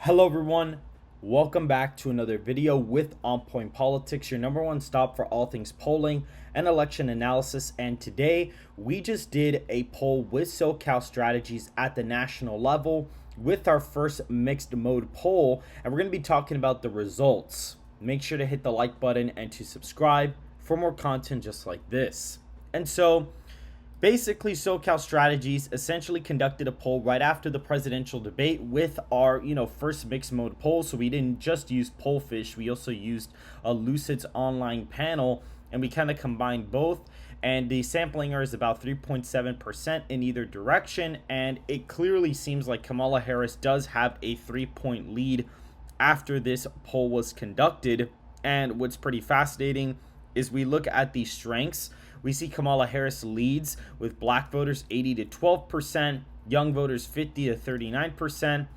Hello everyone, welcome back to another video with On Point Politics, your number one stop for all things polling and election analysis. And today we just did a poll with SoCalStrategies at the national level with our first mixed mode poll, and we're going to be talking about the results. Make sure to hit the like button and to subscribe for more content just like this. And so basically, SoCalStrategies essentially conducted a poll right after the presidential debate with our, first mixed mode poll. So we didn't just use Pollfish, we also used a Lucid's online panel, and we kind of combined both. And the sampling error is about 3.7% in either direction, and it clearly seems like Kamala Harris does have a 3-point lead after this poll was conducted. And what's pretty fascinating is we look at the strengths. We see Kamala Harris leads with black voters 80 to 12%, young voters 50 to 39%.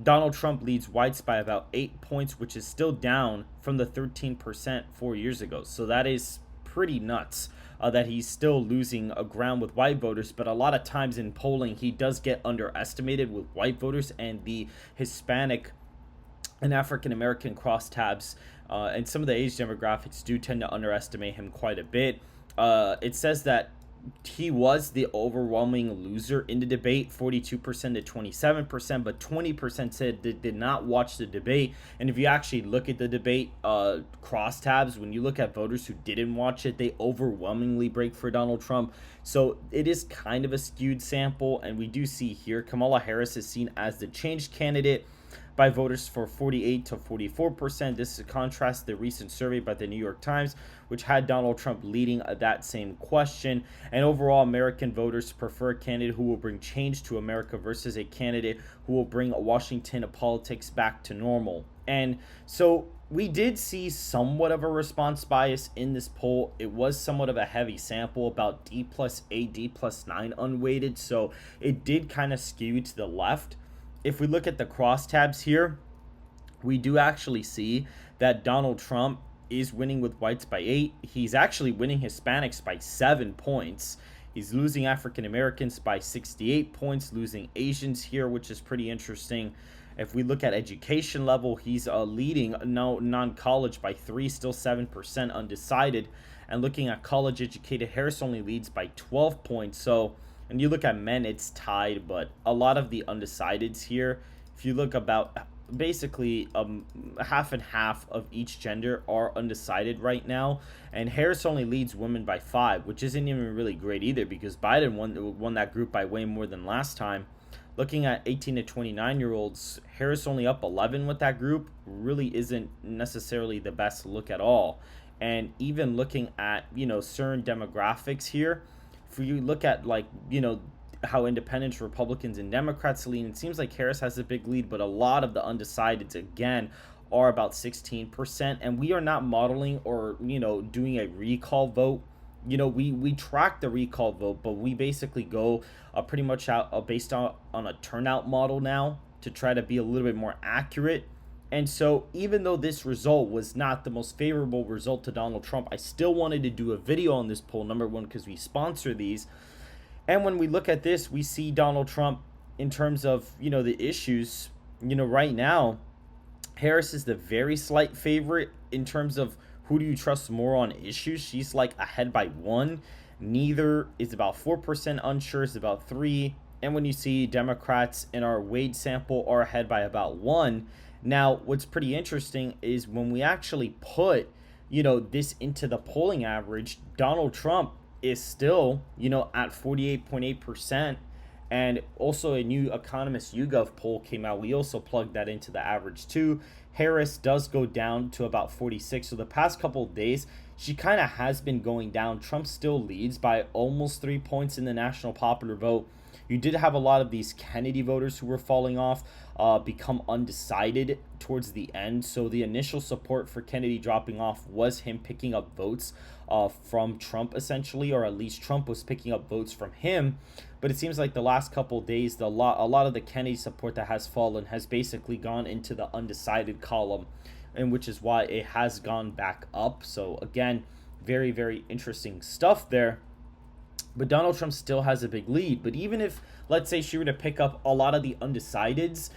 Donald Trump leads whites by about 8 points, which is still down from the 13% 4 years ago. So that is pretty nuts that he's still losing ground with white voters. But a lot of times in polling, he does get underestimated with white voters, and the Hispanic and African American crosstabs and some of the age demographics do tend to underestimate him quite a bit. It says that he was the overwhelming loser in the debate, 42% to 27%, but 20% said they did not watch the debate. And if you actually look at the debate crosstabs, when you look at voters who didn't watch it, they overwhelmingly break for Donald Trump. So it is kind of a skewed sample, and we do see here Kamala Harris is seen as the changed candidate by voters for 48 to 44%. This is contrast the recent survey by the New York Times, which had Donald Trump leading that same question. And overall, American voters prefer a candidate who will bring change to America versus a candidate who will bring Washington politics back to normal. And so we did see somewhat of a response bias in this poll. It was somewhat of a heavy sample, about D+8, D+9 unweighted. So it did kind of skew to the left. If we look at the crosstabs here, we do actually see that Donald Trump is winning with whites by 8. He's actually winning Hispanics by 7 points. He's losing African Americans by 68 points, losing Asians here, which is pretty interesting. If we look at education level, he's leading non-college by 3, still 7% undecided. And looking at college educated, Harris only leads by 12 points. So and you look at men, it's tied, but a lot of the undecideds here, if you look about basically half and half of each gender are undecided right now. And Harris only leads women by 5, which isn't even really great either, because Biden won that group by way more than last time. Looking at 18 to 29-year-olds, Harris only up 11 with that group really isn't necessarily the best look at all. And even looking at, certain demographics here, if you look at how independents, Republicans, and Democrats lean, it seems like Harris has a big lead, but a lot of the undecideds again are about 16%. And we are not modeling or doing a recall vote. We track the recall vote, but we basically go pretty much out based on a turnout model now to try to be a little bit more accurate. And so even though this result was not the most favorable result to Donald Trump, I still wanted to do a video on this poll, number one, because we sponsor these. And when we look at this, we see Donald Trump in terms of, the issues, right now, Harris is the very slight favorite in terms of who do you trust more on issues. She's like ahead by 1. Neither is about 4%. Unsure is about 3. And when you see Democrats in our Wade sample are ahead by about 1. Now, what's pretty interesting is when we actually put, this into the polling average, Donald Trump is still, at 48.8%. And also a new Economist YouGov poll came out. We also plugged that into the average too. Harris does go down to about 46. So the past couple of days, she kind of has been going down. Trump still leads by almost 3 points in the national popular vote. You did have a lot of these Kennedy voters who were falling off become undecided towards the end. So the initial support for Kennedy dropping off was him picking up votes from Trump, essentially, or at least Trump was picking up votes from him. But it seems like the last couple of days, a lot of the Kennedy support that has fallen has basically gone into the undecided column, and which is why it has gone back up. So again, very, very interesting stuff there. But Donald Trump still has a big lead. But even if, let's say, she were to pick up a lot of the undecideds,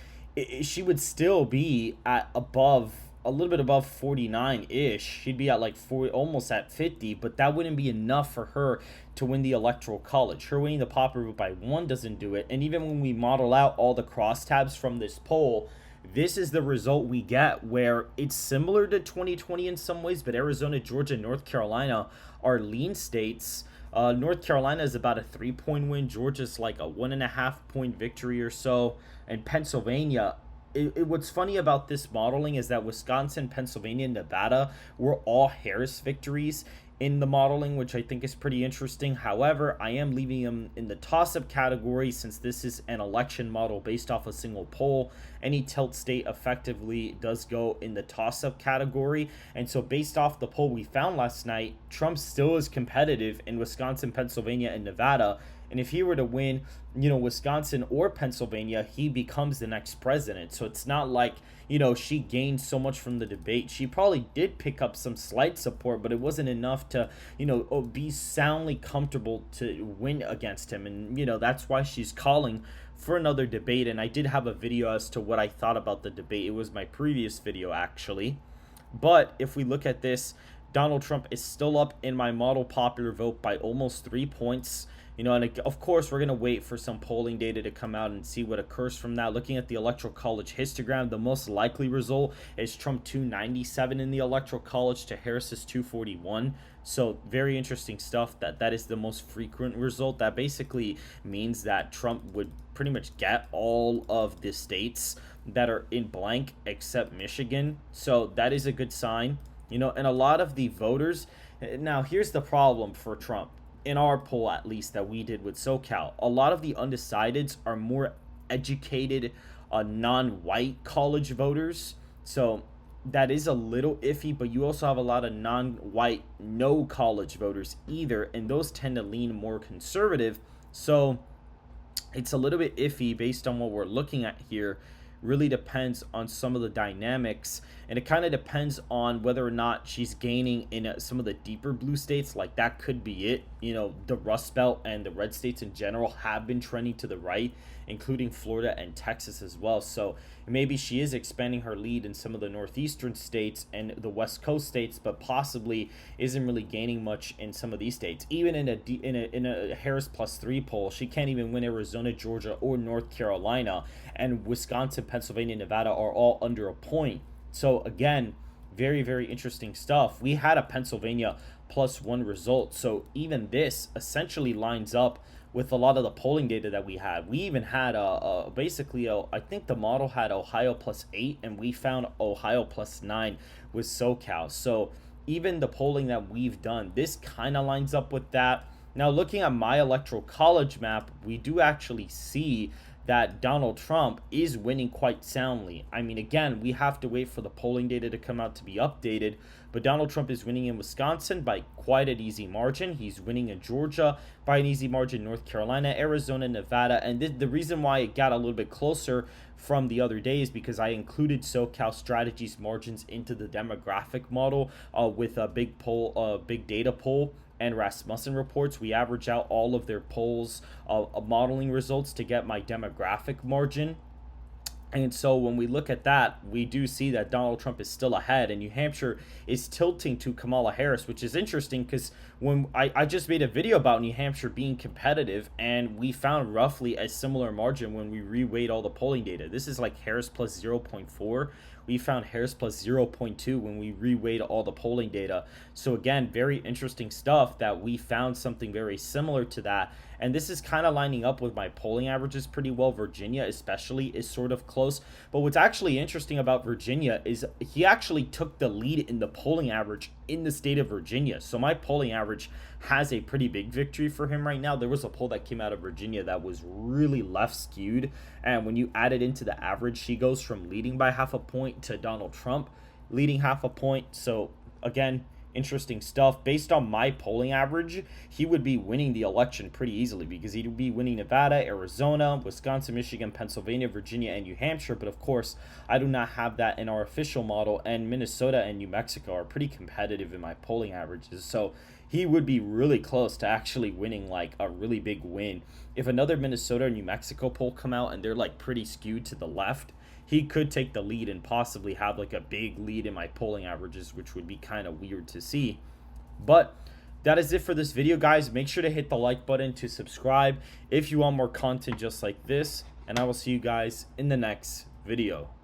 she would still be at above, a little bit above 49-ish. She'd be at like 40, almost at 50, but that wouldn't be enough for her to win the Electoral College. Her winning the popular vote by one doesn't do it. And even when we model out all the crosstabs from this poll, this is the result we get, where it's similar to 2020 in some ways, but Arizona, Georgia, North Carolina are lean states. North Carolina is about a 3-point win. Georgia's like a 1.5-point victory or so. And Pennsylvania, what's funny about this modeling is that Wisconsin, Pennsylvania, and Nevada were all Harris victories in the modeling, which I think is pretty interesting. However, I am leaving them in the toss-up category since this is an election model based off a single poll. Any tilt state effectively does go in the toss-up category. And so based off the poll we found last night, Trump still is competitive in Wisconsin, Pennsylvania, and Nevada. And if he were to win, Wisconsin or Pennsylvania, he becomes the next president. So it's not like, she gained so much from the debate. She probably did pick up some slight support, but it wasn't enough to, be soundly comfortable to win against him. And, that's why she's calling for another debate. And I did have a video as to what I thought about the debate. It was my previous video, actually. But if we look at this, Donald Trump is still up in my model popular vote by almost 3 points. And of course, we're going to wait for some polling data to come out and see what occurs from that. Looking at the Electoral College histogram, the most likely result is Trump 297 in the Electoral College to Harris's 241. So very interesting stuff. That is the most frequent result. That basically means that Trump would pretty much get all of the states that are in blank except Michigan. So that is a good sign. And a lot of the voters. Now, here's the problem for Trump. In our poll, at least, that we did with SoCal, a lot of the undecideds are more educated, non-white college voters. So that is a little iffy, but you also have a lot of non-white, no college voters either, and those tend to lean more conservative. So it's a little bit iffy based on what we're looking at here. Really depends on some of the dynamics, and it kind of depends on whether or not she's gaining in some of the deeper blue states. Like, that could be it. The Rust Belt and the red states in general have been trending to the right, including Florida and Texas as well. So maybe she is expanding her lead in some of the northeastern states and the West Coast states, but possibly isn't really gaining much in some of these states. Even in a Harris +3 poll, she can't even win Arizona, Georgia, or North Carolina, and Wisconsin, Pennsylvania, Nevada are all under a point. So again, very, very interesting stuff. We had a Pennsylvania +1 result. So even this essentially lines up with a lot of the polling data that we had. We even had I think the model had Ohio +8, and we found Ohio +9 with SoCal. So even the polling that we've done, this kind of lines up with that. Now, looking at my Electoral College map, we do actually see that Donald Trump is winning quite soundly. I mean, again, we have to wait for the polling data to come out to be updated, but Donald Trump is winning in Wisconsin by quite an easy margin. He's winning in Georgia by an easy margin, North Carolina, Arizona, Nevada, and the reason why it got a little bit closer from the other day is because I included SoCalStrategies margins into the demographic model with a big data poll and Rasmussen reports. We average out all of their polls, modeling results to get my demographic margin. And so when we look at that, we do see that Donald Trump is still ahead, and New Hampshire is tilting to Kamala Harris, which is interesting because when I just made a video about New Hampshire being competitive, and we found roughly a similar margin when we reweighed all the polling data. This is like Harris +0.4. We found Harris +0.2 when we reweighed all the polling data. So again, very interesting stuff that we found something very similar to that. And this is kind of lining up with my polling averages pretty well. Virginia especially is sort of close. But what's actually interesting about Virginia is he actually took the lead in the polling average in the state of Virginia. So my polling average has a pretty big victory for him right now. There was a poll that came out of Virginia that was really left skewed. And when you add it into the average, he goes from leading by half a point to Donald Trump leading half a point. So again, interesting stuff. Based on my polling average, he would be winning the election pretty easily because he would be winning Nevada, Arizona, Wisconsin, Michigan, Pennsylvania, Virginia, and New Hampshire. But of course, I do not have that in our official model, and Minnesota and New Mexico are pretty competitive in my polling averages. So he would be really close to actually winning like a really big win. If another Minnesota or New Mexico poll come out and they're like pretty skewed to the left, he could take the lead and possibly have like a big lead in my polling averages, which would be kind of weird to see. But that is it for this video, guys. Make sure to hit the like button to subscribe if you want more content just like this, and I will see you guys in the next video.